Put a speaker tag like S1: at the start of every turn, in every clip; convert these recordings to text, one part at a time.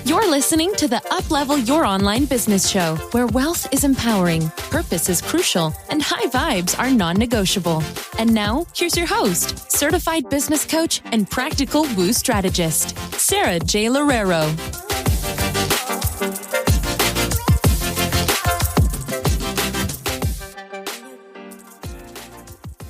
S1: You're listening to the Uplevel Your Online Business Show, where wealth is empowering, purpose is crucial, and high vibes are non-negotiable. And now, here's your host, certified business coach and practical woo strategist, Sara J Loureiro.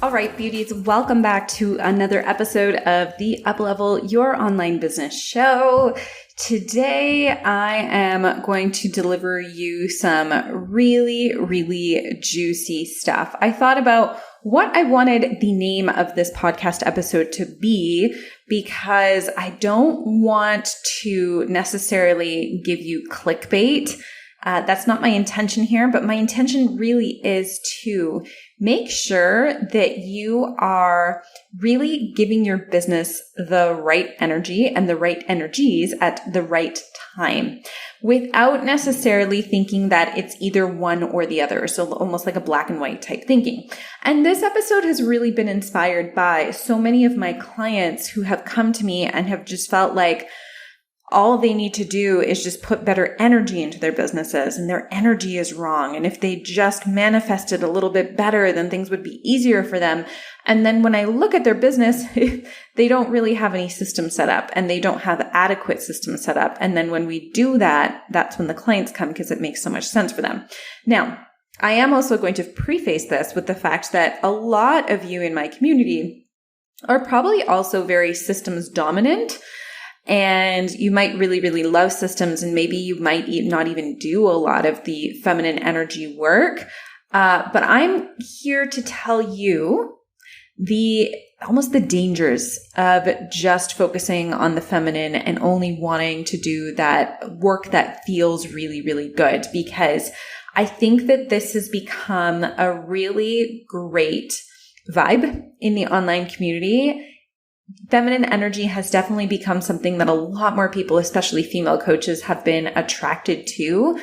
S2: All right, beauties, welcome back to another episode of the Uplevel Your Online Business Show. Today, I am going to deliver you some really juicy stuff. I thought about what I wanted the name of this podcast episode to be because I don't want to necessarily give you clickbait. That's not my intention here, but my intention really is to make sure that you are really giving your business the right energy and the right energies at the right time without necessarily thinking that it's either one or the other. So almost like a black and white type thinking. And this episode has really been inspired by so many of my clients who have come to me and have just felt like all they need to do is just put better energy into their businesses, and their energy is wrong. And if they just manifested a little bit better, then things would be easier for them. And then when I look at their business, they don't really have any system set up, and they don't have adequate systems set up. And then when we do that, that's when the clients come because it makes so much sense for them. Now, I am also going to preface this with the fact that a lot of you in my community are probably also very systems dominant. And you might really love systems, and maybe you might not even do a lot of the feminine energy work. But I'm here to tell you almost the dangers of just focusing on the feminine and only wanting to do that work that feels really good, because I think that this has become a really great vibe in the online community. Feminine energy has definitely become something that a lot more people, especially female coaches, have been attracted to.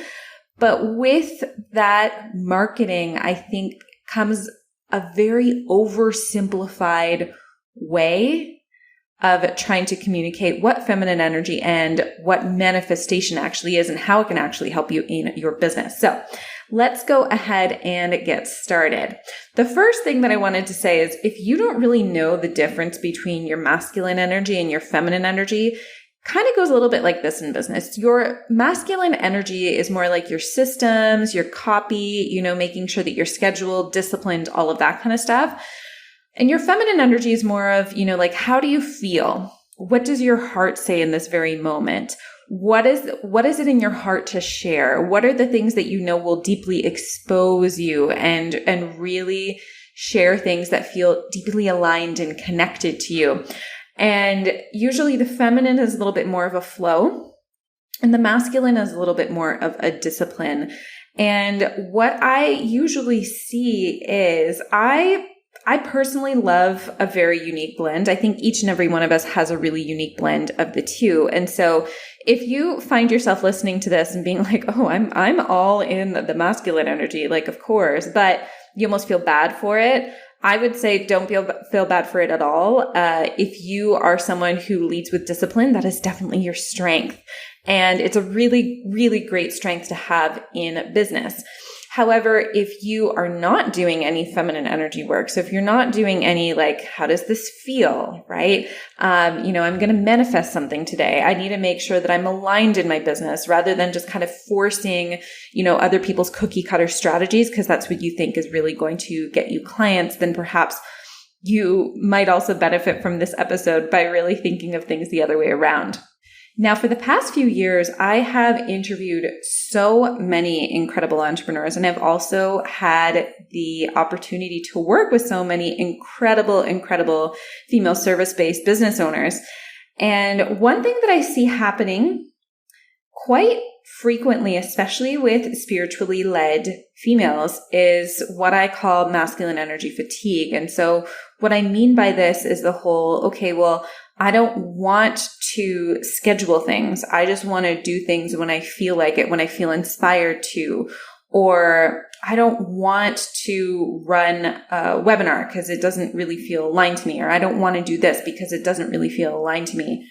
S2: But with that marketing, I think comes a very oversimplified way of trying to communicate what feminine energy and what manifestation actually is and how it can actually help you in your business. So let's go ahead and get started. The first thing that I wanted to say is if you don't really know the difference between your masculine energy and your feminine energy, kind of goes a little bit like this in business. Your masculine energy is more like your systems, your copy, making sure that you're scheduled, disciplined, all of that kind of stuff. And your feminine energy is more of, like, how do you feel? What does your heart say in this very moment? What is it in your heart to share? What are the things that will deeply expose you and really share things that feel deeply aligned and connected to you? And usually the feminine is a little bit more of a flow, and the masculine is a little bit more of a discipline. And what I usually see is I personally love a very unique blend. I think each and every one of us has a really unique blend of the two. And so if you find yourself listening to this and being like, oh, I'm all in the masculine energy, like, of course, but you almost feel bad for it, I would say don't feel bad for it at all. If you are someone who leads with discipline, that is definitely your strength. And it's a really great strength to have in business. However, if you are not doing any feminine energy work, so if you're not doing any, like, how does this feel, right? I'm going to manifest something today. I need to make sure that I'm aligned in my business rather than just kind of forcing, other people's cookie cutter strategies, because that's what you think is really going to get you clients. Then perhaps you might also benefit from this episode by really thinking of things the other way around. Now, for the past few years, I have interviewed so many incredible entrepreneurs, and I've also had the opportunity to work with so many incredible female service-based business owners. And one thing that I see happening quite frequently, especially with spiritually led females, is what I call masculine energy fatigue. And so what I mean by this is the whole, okay, well, I don't want to schedule things. I just want to do things when I feel like it, when I feel inspired to, or I don't want to run a webinar because it doesn't really feel aligned to me, or I don't want to do this because it doesn't really feel aligned to me,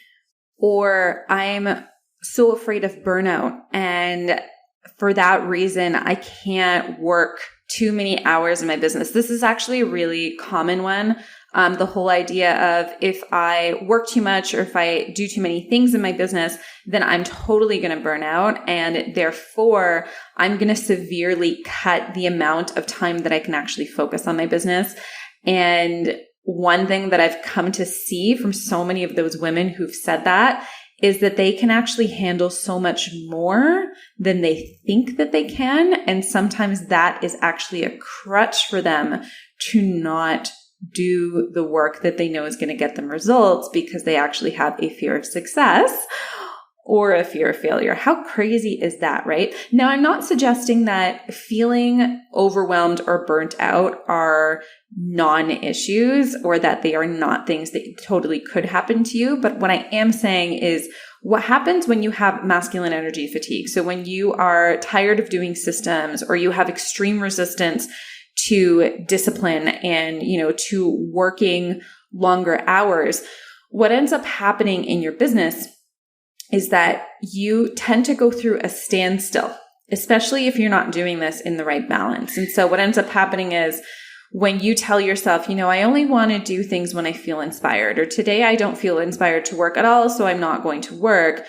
S2: or I'm so afraid of burnout. And for that reason, I can't work too many hours in my business. This is actually a really common one. The whole idea of if I work too much or if I do too many things in my business, then I'm totally going to burn out. And therefore, I'm going to severely cut the amount of time that I can actually focus on my business. And one thing that I've come to see from so many of those women who've said that is that they can actually handle so much more than they think that they can. And sometimes that is actually a crutch for them to not do the work that they know is going to get them results because they actually have a fear of success or a fear of failure. How crazy is that, right? Now, I'm not suggesting that feeling overwhelmed or burnt out are non-issues or that they are not things that totally could happen to you. But what I am saying is what happens when you have masculine energy fatigue. So when you are tired of doing systems or you have extreme resistance to discipline and, to working longer hours, what ends up happening in your business is that you tend to go through a standstill, especially if you're not doing this in the right balance. And so what ends up happening is when you tell yourself, I only want to do things when I feel inspired, or today I don't feel inspired to work at all, so I'm not going to work.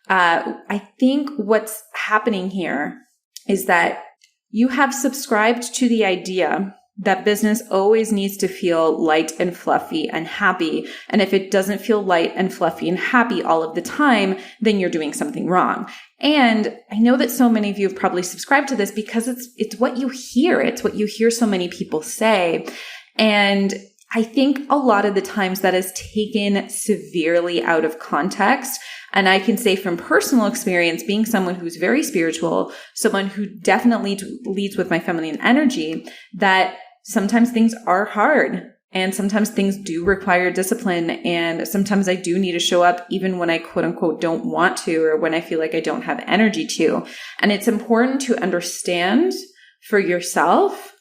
S2: I think what's happening here is that you have subscribed to the idea that business always needs to feel light and fluffy and happy. And if it doesn't feel light and fluffy and happy all of the time, then you're doing something wrong. And I know that so many of you have probably subscribed to this because it's what you hear. It's what you hear so many people say. And I think a lot of the times that is taken severely out of context. And I can say from personal experience, being someone who's very spiritual, someone who definitely leads with my feminine energy, that sometimes things are hard and sometimes things do require discipline. And sometimes I do need to show up even when I quote unquote don't want to, or when I feel like I don't have energy to. And it's important to understand for yourself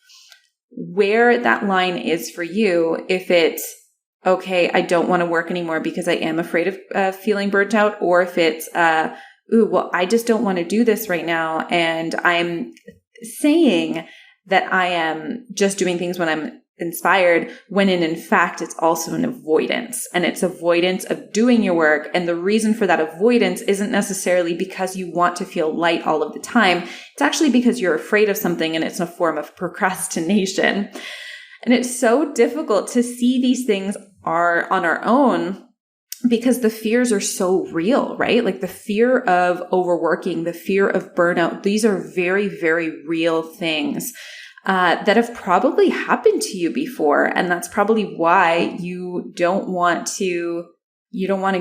S2: where that line is for you. If it's, okay, I don't want to work anymore because I am afraid of feeling burnt out, or if it's, I just don't want to do this right now. And I'm saying that I am just doing things when I'm inspired, when in fact, it's also an avoidance, and it's avoidance of doing your work. And the reason for that avoidance isn't necessarily because you want to feel light all of the time. It's actually because you're afraid of something, and it's a form of procrastination. And it's so difficult to see these things are on our own because the fears are so real, right? Like the fear of overworking, the fear of burnout. These are very, very real things that have probably happened to you before. And that's probably why you don't want to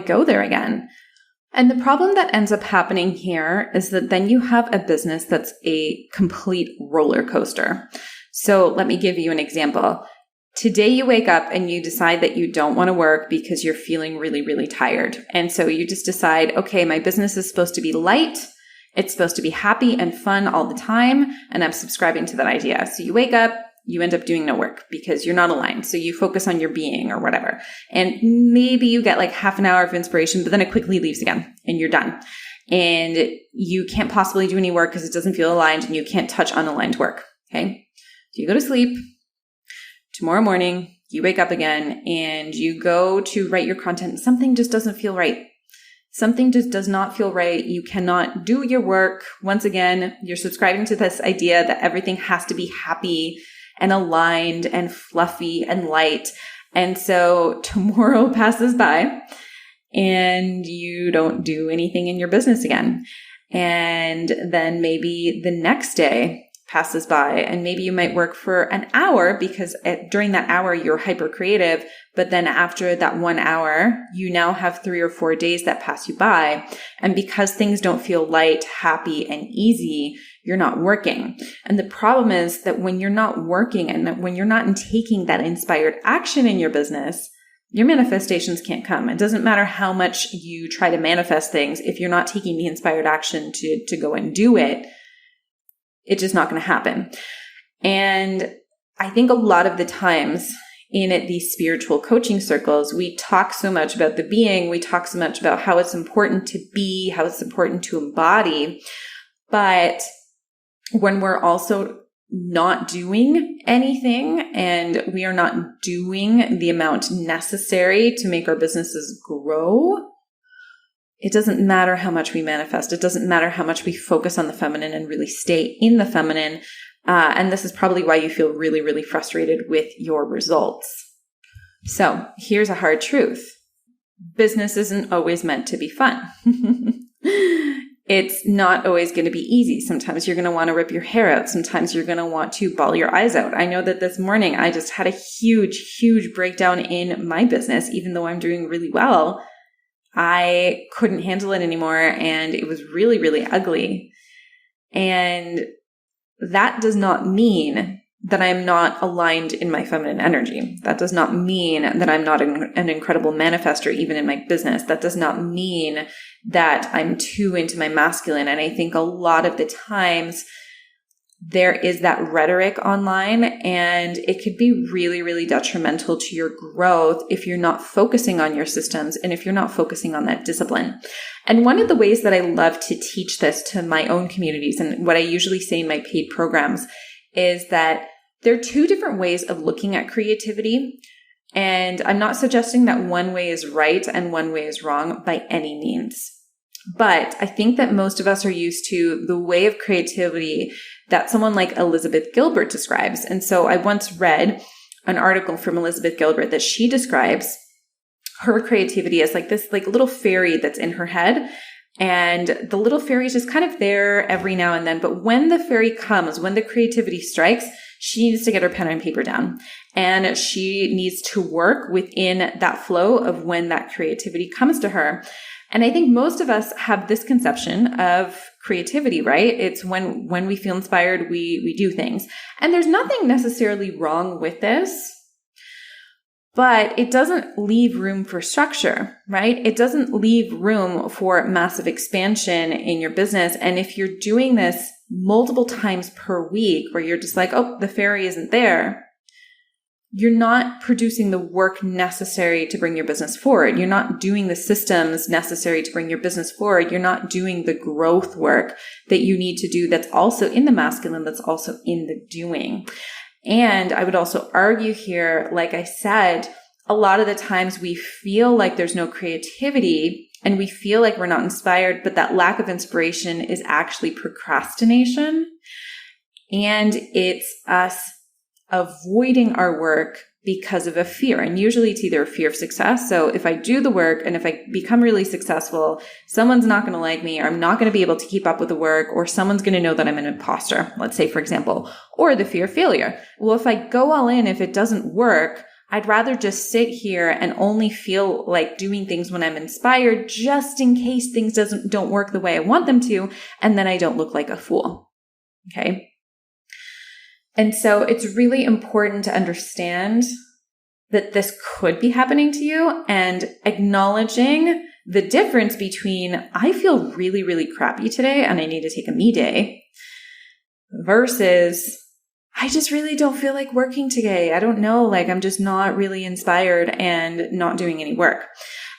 S2: go there again. And the problem that ends up happening here is that then you have a business that's a complete roller coaster. So let me give you an example. Today you wake up and you decide that you don't want to work because you're feeling really, really tired. And so you just decide, okay, my business is supposed to be light. It's supposed to be happy and fun all the time. And I'm subscribing to that idea. So you wake up, you end up doing no work because you're not aligned. So you focus on your being or whatever. And maybe you get like half an hour of inspiration, but then it quickly leaves again and you're done. And you can't possibly do any work because it doesn't feel aligned, and you can't touch unaligned work. Okay. So you go to sleep. Tomorrow morning, you wake up again and you go to write your content. Something just doesn't feel right. Something just does not feel right. You cannot do your work. Once again, you're subscribing to this idea that everything has to be happy and aligned and fluffy and light. And so tomorrow passes by and you don't do anything in your business again. And then maybe the next day passes by, and maybe you might work for an hour because during that hour you're hyper creative. But then after that 1 hour, you now have 3 or 4 days that pass you by. And because things don't feel light, happy, and easy, you're not working. And the problem is that when you're not working and that when you're not taking that inspired action in your business, your manifestations can't come. It doesn't matter how much you try to manifest things. If you're not taking the inspired action to go and do it, it's just not going to happen. And I think a lot of the times in these spiritual coaching circles, we talk so much about the being, we talk so much about how it's important to be, how it's important to embody. But when we're also not doing anything and we are not doing the amount necessary to make our businesses grow, it doesn't matter how much we manifest. It doesn't matter how much we focus on the feminine and really stay in the feminine. And this is probably why you feel really, really frustrated with your results. So here's a hard truth. Business isn't always meant to be fun. It's not always going to be easy. Sometimes you're going to want to rip your hair out. Sometimes you're going to want to bawl your eyes out. I know that this morning I just had a huge, huge breakdown in my business. Even though I'm doing really well, I couldn't handle it anymore. And it was really, really ugly. And that does not mean that I'm not aligned in my feminine energy. That does not mean that I'm not an incredible manifester, even in my business. That does not mean that I'm too into my masculine. And I think a lot of the times there is that rhetoric online, and it could be really, really detrimental to your growth if you're not focusing on your systems and if you're not focusing on that discipline. And one of the ways that I love to teach this to my own communities, and what I usually say in my paid programs, is that there are two different ways of looking at creativity. And I'm not suggesting that one way is right and one way is wrong by any means. But I think that most of us are used to the way of creativity that someone like Elizabeth Gilbert describes. And so I once read an article from Elizabeth Gilbert that she describes her creativity as like this like little fairy that's in her head. And the little fairy is just kind of there every now and then. But when the fairy comes, when the creativity strikes, she needs to get her pen and paper down. And she needs to work within that flow of when that creativity comes to her. And I think most of us have this conception of creativity, right? It's when we feel inspired, we do things. And there's nothing necessarily wrong with this, but it doesn't leave room for structure, right? It doesn't leave room for massive expansion in your business. And if you're doing this multiple times per week where you're just like, oh, the fairy isn't there, you're not producing the work necessary to bring your business forward. You're not doing the systems necessary to bring your business forward. You're not doing the growth work that you need to do that's also in the masculine, that's also in the doing. And I would also argue here, like I said, a lot of the times we feel like there's no creativity and we feel like we're not inspired, but that lack of inspiration is actually procrastination. And it's us avoiding our work because of a fear. And usually it's either a fear of success. So if I do the work and if I become really successful, someone's not going to like me, or I'm not going to be able to keep up with the work, or someone's going to know that I'm an imposter, let's say, for example, or the fear of failure. Well, if I go all in, if it doesn't work, I'd rather just sit here and only feel like doing things when I'm inspired, just in case things don't work the way I want them to. And then I don't look like a fool. Okay. And so it's really important to understand that this could be happening to you, and acknowledging the difference between I feel really, really crappy today and I need to take a me day versus I just really don't feel like working today. I don't know, like I'm just not really inspired and not doing any work.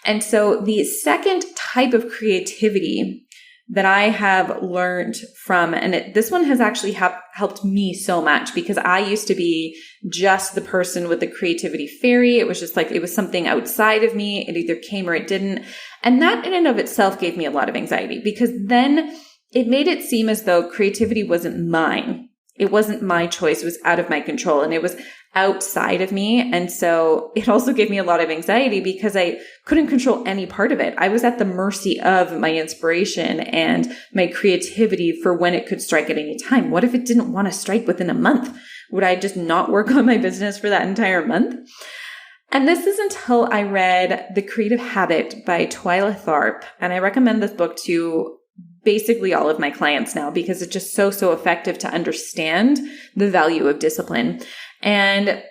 S2: And so the second type of creativity that I have learned from, and this one has actually helped me so much, because I used to be just the person with the creativity fairy. It was just like, it was something outside of me. It either came or it didn't. And that in and of itself gave me a lot of anxiety, because then it made it seem as though creativity wasn't mine. It wasn't my choice. It was out of my control, and it was outside of me. And so it also gave me a lot of anxiety because I couldn't control any part of it. I was at the mercy of my inspiration and my creativity for when it could strike at any time. What if it didn't want to strike within a month? Would I just not work on my business for that entire month? And this is until I read The Creative Habit by Twyla Tharp. And I recommend this book to basically all of my clients now, because it's just so effective to understand the value of discipline. And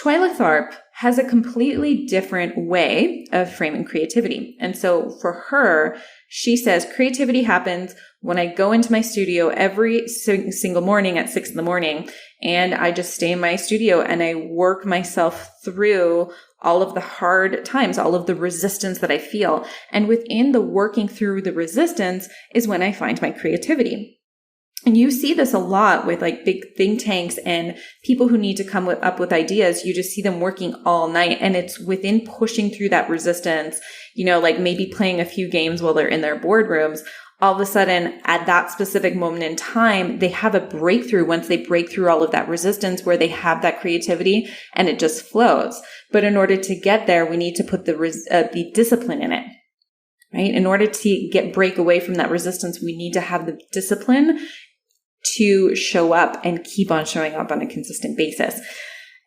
S2: Twyla Tharp has a completely different way of framing creativity. And so for her, she says creativity happens when I go into my studio every single morning at 6 a.m. and I just stay in my studio and I work myself through all of the hard times, all of the resistance that I feel. And within the working through the resistance is when I find my creativity. And you see this a lot with like big think tanks and people who need to come up with ideas. You just see them working all night, and it's within pushing through that resistance, like maybe playing a few games while they're in their boardrooms. All of a sudden at that specific moment in time, they have a breakthrough once they break through all of that resistance where they have that creativity and it just flows. But in order to get there, we need to put the discipline in it, right? In order to break away from that resistance, we need to have the discipline to show up and keep on showing up on a consistent basis.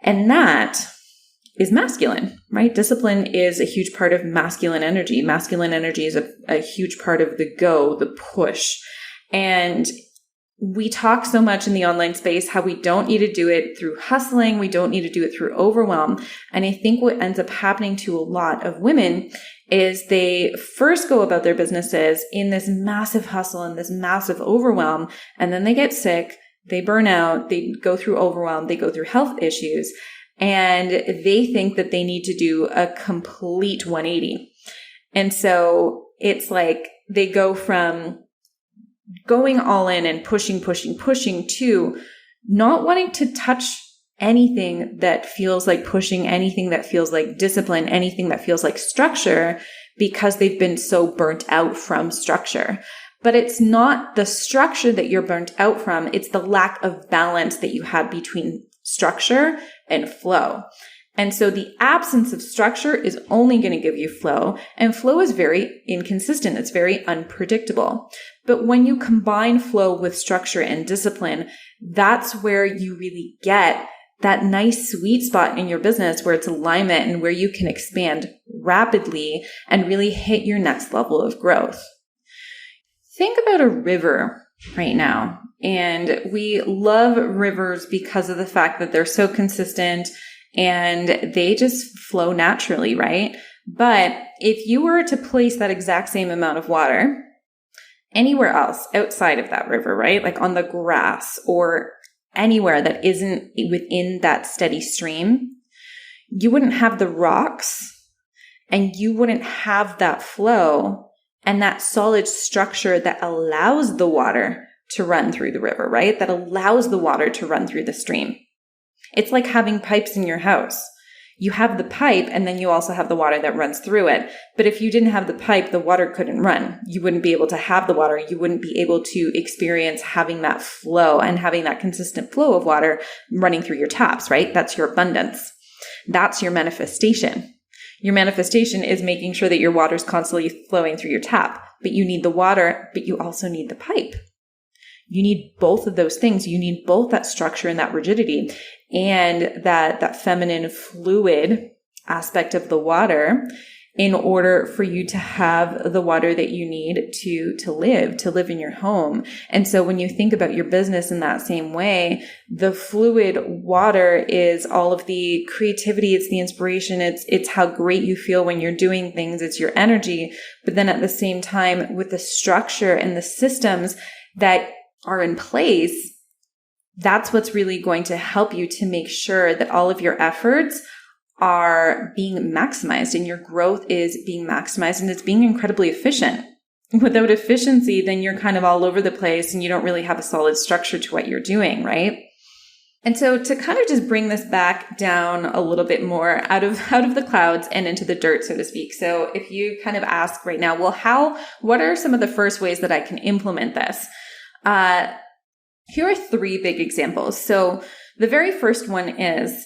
S2: And that is masculine, right? Discipline is a huge part of masculine energy. Masculine energy is a huge part of the push. And we talk so much in the online space how we don't need to do it through hustling. We don't need to do it through overwhelm. And I think what ends up happening to a lot of women is they first go about their businesses in this massive hustle and this massive overwhelm, and then they get sick, they burn out, they go through overwhelm, they go through health issues, and they think that they need to do a complete 180. And so it's like they go from going all in and pushing to not wanting to touch anything that feels like pushing, anything that feels like discipline, anything that feels like structure, because they've been so burnt out from structure. But it's not the structure that you're burnt out from. It's the lack of balance that you have between structure and flow. And so the absence of structure is only going to give you flow, and flow is very inconsistent. It's very unpredictable. But when you combine flow with structure and discipline, that's where you really get that nice sweet spot in your business where it's alignment and where you can expand rapidly and really hit your next level of growth. Think about a river right now. And we love rivers because of the fact that they're so consistent and they just flow naturally, right? But if you were to place that exact same amount of water anywhere else outside of that river, right? Like on the grass or anywhere that isn't within that steady stream, you wouldn't have the rocks and you wouldn't have that flow and that solid structure that allows the water to run through the river, right? That allows the water to run through the stream. It's like having pipes in your house. You have the pipe and then you also have the water that runs through it. But if you didn't have the pipe, the water couldn't run. You wouldn't be able to have the water. You wouldn't be able to experience having that flow and having that consistent flow of water running through your taps, right? That's your abundance. That's your manifestation. Your manifestation is making sure that your water is constantly flowing through your tap. But you need the water, but you also need the pipe. You need both of those things. You need both that structure and that rigidity and that feminine fluid aspect of the water in order for you to have the water that you need to live in your home. And so when you think about your business in that same way, the fluid water is all of the creativity, it's the inspiration, it's how great you feel when you're doing things, it's your energy. But then at the same time, with the structure and the systems that are in place, that's what's really going to help you to make sure that all of your efforts are being maximized and your growth is being maximized and it's being incredibly efficient. Without efficiency, then you're kind of all over the place and you don't really have a solid structure to what you're doing, right? And so to kind of just bring this back down a little bit more out of the clouds and into the dirt, so to speak. So if you kind of ask right now, well, what are some of the first ways that I can implement this? Here are 3 big examples. So the very first one is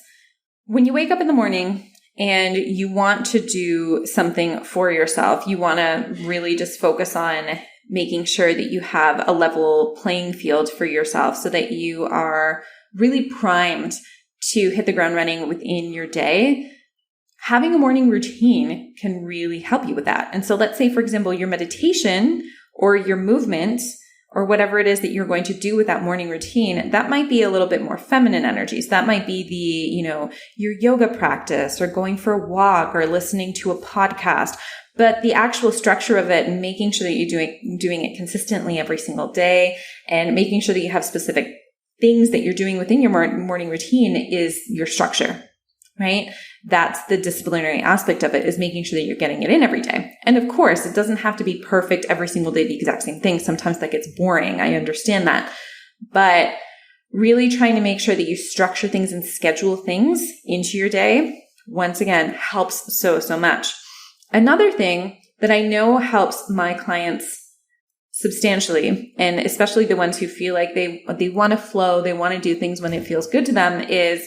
S2: when you wake up in the morning and you want to do something for yourself, you want to really just focus on making sure that you have a level playing field for yourself so that you are really primed to hit the ground running within your day. Having a morning routine can really help you with that. And so let's say, for example, your meditation or your movement or whatever it is that you're going to do with that morning routine, that might be a little bit more feminine energies. That might be your yoga practice or going for a walk or listening to a podcast. But the actual structure of it and making sure that you're doing it consistently every single day and making sure that you have specific things that you're doing within your morning routine is your structure, right? That's the disciplinary aspect of it, is making sure that you're getting it in every day. And of course, it doesn't have to be perfect every single day, the exact same thing. Sometimes that gets boring. I understand that. But really trying to make sure that you structure things and schedule things into your day, once again, helps so much. Another thing that I know helps my clients substantially, and especially the ones who feel like they want to flow, they want to do things when it feels good to them, is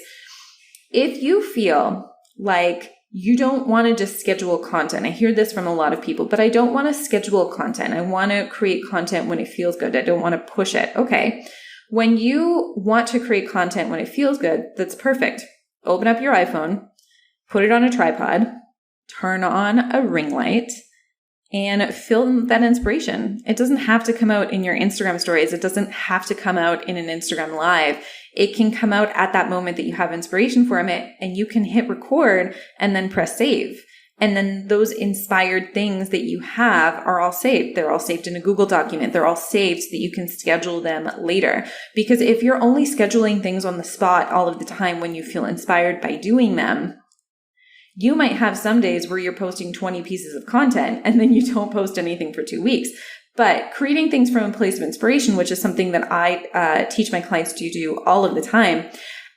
S2: if you feel like you don't want to just schedule content. I hear this from a lot of people, but I don't want to schedule content. I want to create content when it feels good. I don't want to push it. Okay. When you want to create content when it feels good, that's perfect. Open up your iPhone, put it on a tripod, turn on a ring light, and film that inspiration. It doesn't have to come out in your Instagram stories. It doesn't have to come out in an Instagram live. It can come out at that moment that you have inspiration from it, and you can hit record and then press save. And then those inspired things that you have are all saved. They're all saved in a Google document. They're all saved so that you can schedule them later. Because if you're only scheduling things on the spot all of the time when you feel inspired by doing them, you might have some days where you're posting 20 pieces of content and then you don't post anything for 2 weeks. But creating things from a place of inspiration, which is something that I teach my clients to do all of the time,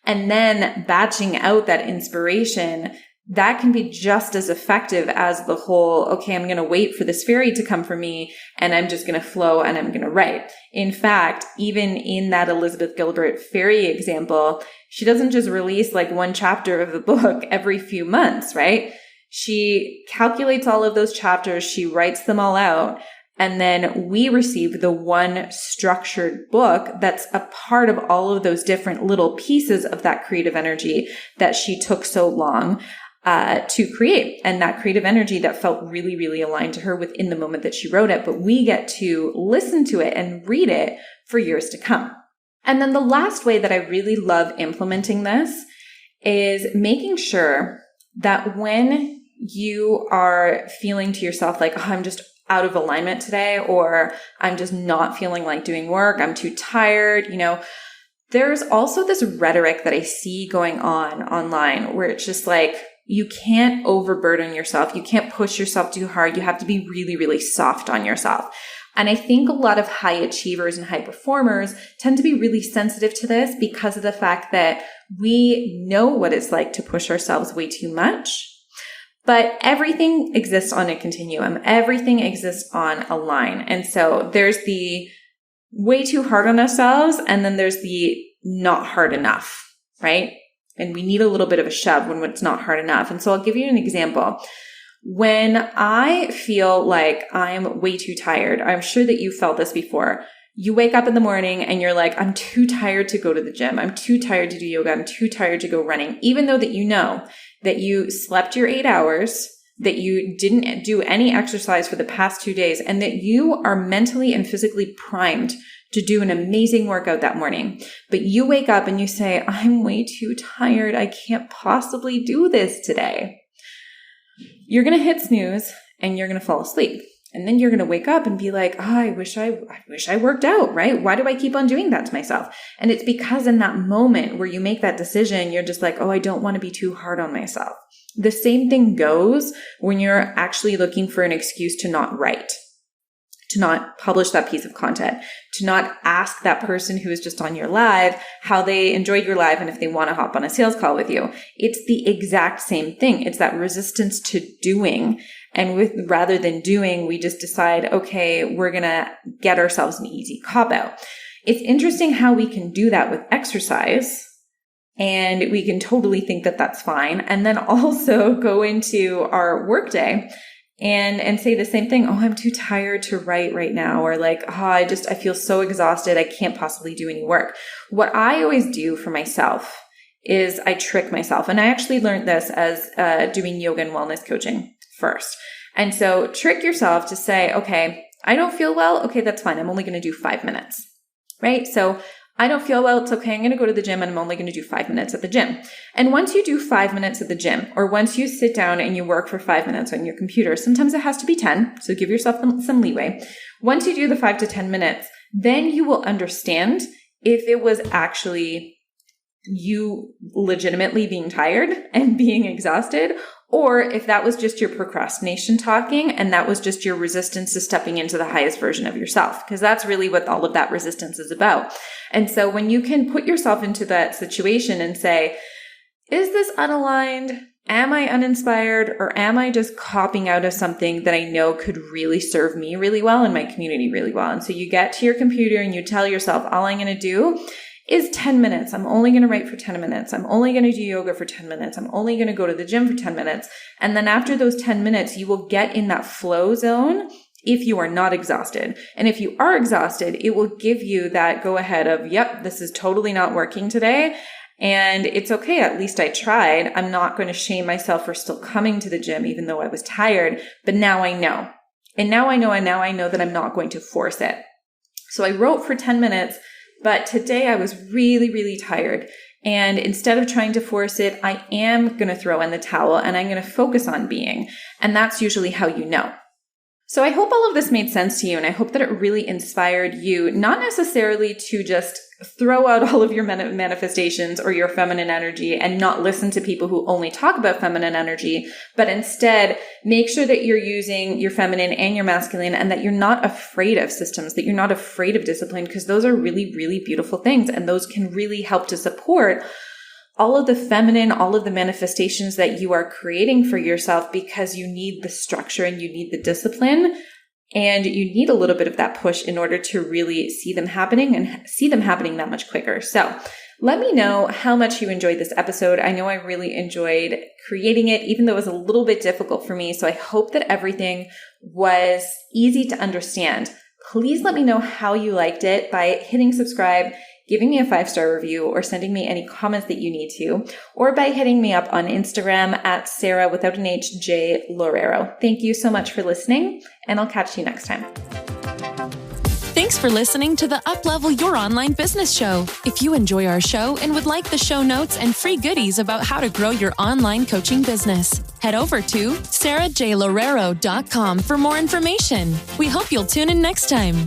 S2: and then batching out that inspiration, that can be just as effective as the whole, okay, I'm going to wait for this fairy to come for me and I'm just going to flow and I'm going to write. In fact, even in that Elizabeth Gilbert fairy example, she doesn't just release like one chapter of the book every few months, right? She calculates all of those chapters, she writes them all out, and then we receive the one structured book that's a part of all of those different little pieces of that creative energy that she took so long to create. And that creative energy that felt really, really aligned to her within the moment that she wrote it. But we get to listen to it and read it for years to come. And then the last way that I really love implementing this is making sure that when you are feeling to yourself like, oh, I'm just out of alignment today, or I'm just not feeling like doing work, I'm too tired, there's also this rhetoric that I see going on online where it's just like, you can't overburden yourself. You can't push yourself too hard. You have to be really, really soft on yourself. And I think a lot of high achievers and high performers tend to be really sensitive to this because of the fact that we know what it's like to push ourselves way too much. But everything exists on a continuum. Everything exists on a line. And so there's the way too hard on ourselves, and then there's the not hard enough, right? And we need a little bit of a shove when it's not hard enough. And so I'll give you an example. When I feel like I'm way too tired, I'm sure that you felt this before. You wake up in the morning and you're like, I'm too tired to go to the gym. I'm too tired to do yoga. I'm too tired to go running. Even though that you know that you slept your 8 hours, that you didn't do any exercise for the past 2 days, and that you are mentally and physically primed to do an amazing workout that morning. But you wake up and you say, I'm way too tired. I can't possibly do this today. You're going to hit snooze and you're going to fall asleep. And then you're going to wake up and be like, oh, I wish I worked out, right? Why do I keep on doing that to myself? And it's because in that moment where you make that decision, you're just like, oh, I don't want to be too hard on myself. The same thing goes when you're actually looking for an excuse to not write, to not publish that piece of content, to not ask that person who is just on your live how they enjoyed your live and if they want to hop on a sales call with you. It's the exact same thing. It's that resistance to doing. And rather than doing, we just decide, okay, we're going to get ourselves an easy cop out. It's interesting how we can do that with exercise. And we can totally think that that's fine. And then also go into our workday and say the same thing. Oh, I'm too tired to write right now. Or like, oh, I feel so exhausted. I can't possibly do any work. What I always do for myself is I trick myself. And I actually learned this as doing yoga and wellness coaching first. And so trick yourself to say, okay, I don't feel well. Okay, that's fine. I'm only going to do 5 minutes, right? So I don't feel well. It's okay. I'm going to go to the gym and I'm only going to do 5 minutes at the gym. And once you do 5 minutes at the gym, or once you sit down and you work for 5 minutes on your computer, sometimes it has to be 10. So give yourself some leeway. Once you do the 5 to 10 minutes, then you will understand if it was actually you legitimately being tired and being exhausted, or if that was just your procrastination talking and that was just your resistance to stepping into the highest version of yourself, because that's really what all of that resistance is about. And so when you can put yourself into that situation and say, is this unaligned? Am I uninspired? Or am I just copying out of something that I know could really serve me really well and my community really well? And so you get to your computer and you tell yourself, all I'm going to do is 10 minutes. I'm only going to write for 10 minutes. I'm only going to do yoga for 10 minutes. I'm only going to go to the gym for 10 minutes. And then after those 10 minutes, you will get in that flow zone if you are not exhausted. And if you are exhausted, it will give you that go ahead of, yep, this is totally not working today. And it's okay. At least I tried. I'm not going to shame myself for still coming to the gym, even though I was tired. But now I know. And now I know that I'm not going to force it. So I wrote for 10 minutes. But today I was really, really tired. And instead of trying to force it, I am going to throw in the towel and I'm going to focus on being. And that's usually how you know. So I hope all of this made sense to you. And I hope that it really inspired you, not necessarily to just throw out all of your manifestations or your feminine energy and not listen to people who only talk about feminine energy, but instead make sure that you're using your feminine and your masculine and that you're not afraid of systems, that you're not afraid of discipline, because those are really, really beautiful things. And those can really help to support all of the feminine, all of the manifestations that you are creating for yourself, because you need the structure and you need the discipline. And you need a little bit of that push in order to really see them happening and see them happening that much quicker. So let me know how much you enjoyed this episode. I know I really enjoyed creating it, even though it was a little bit difficult for me. So I hope that everything was easy to understand. Please let me know how you liked it by hitting subscribe, giving me a 5-star review, or sending me any comments that you need to, or by hitting me up on Instagram at Sara without an H, J Loureiro. Thank you so much for listening, and I'll catch you next time.
S1: Thanks for listening to the Uplevel Your Online Business Show. If you enjoy our show and would like the show notes and free goodies about how to grow your online coaching business, head over to sarajloureiro.com for more information. We hope you'll tune in next time.